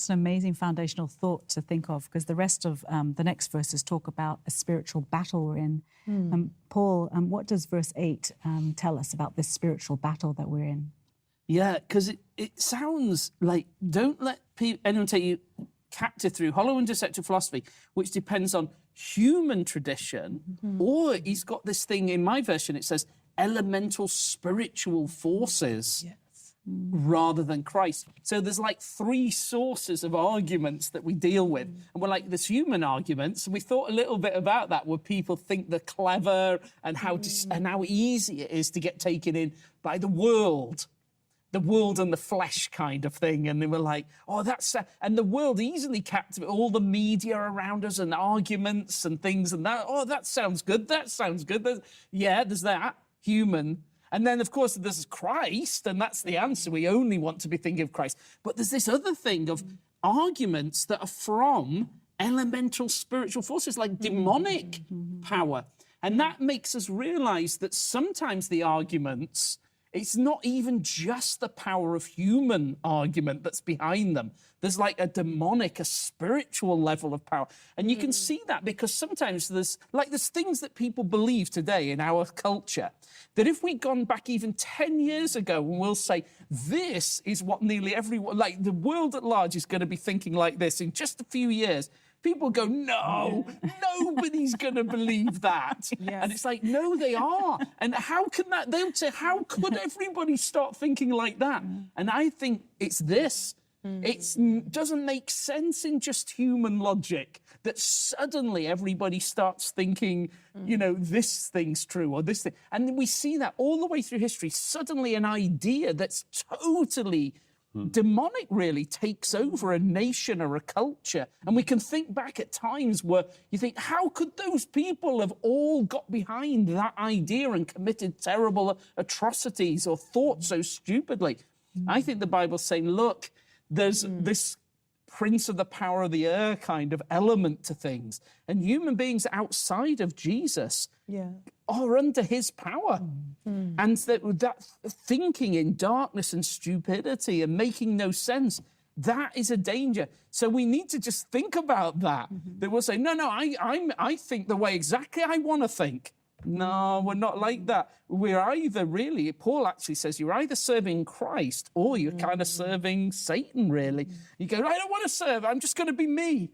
It's an amazing foundational thought to think of, because the rest of the next verses talk about a spiritual battle we're in. Paul, what does verse 8 tell us about this spiritual battle that we're in? Yeah, because it sounds like, don't let anyone take you captive through hollow and deceptive philosophy, which depends on human tradition, or he's got this thing, in my version, it says elemental spiritual forces. Rather than Christ. So there's like three sources of arguments that we deal with. And we're like, there's human arguments. And we thought a little bit about that, where people think they're clever and how easy it is to get taken in by the world and the flesh kind of thing. And they were like, oh, that's... And the world easily captivates all the media around us and arguments and things and that. Oh, that sounds good. That sounds good. There's that, human. And then, of course, there's Christ, and that's the answer. We only want to be thinking of Christ. But there's this other thing of arguments that are from elemental spiritual forces, like demonic power. And that makes us realize that sometimes the arguments, it's not even just the power of human argument that's behind them. There's like a demonic, a spiritual level of power. And you can see that because sometimes there's things that people believe today in our culture that if we'd gone back even 10 years ago, and we'll say, this is what nearly everyone, like the world at large is going to be thinking like this in just a few years, people go, no, nobody's going to believe that. And it's like, no, they are. And how can that, they'll say, how could everybody start thinking like that? And I think it's this. It doesn't make sense in just human logic that suddenly everybody starts thinking, you know, this thing's true or this thing. And we see that all the way through history. Suddenly an idea that's totally demonic really takes over a nation or a culture. And we can think back at times where you think, how could those people have all got behind that idea and committed terrible atrocities or thought so stupidly? I think the Bible's saying, look, there's this prince of the power of the air kind of element to things. And human beings outside of Jesus are under his power. And that thinking in darkness and stupidity and making no sense, that is a danger. So we need to just think about that. They will say, no, I think the way exactly I want to think. No, we're not like that. We're either really, Paul actually says, you're either serving Christ or you're kind of serving Satan, really. You go, I don't want to serve, I'm just going to be me.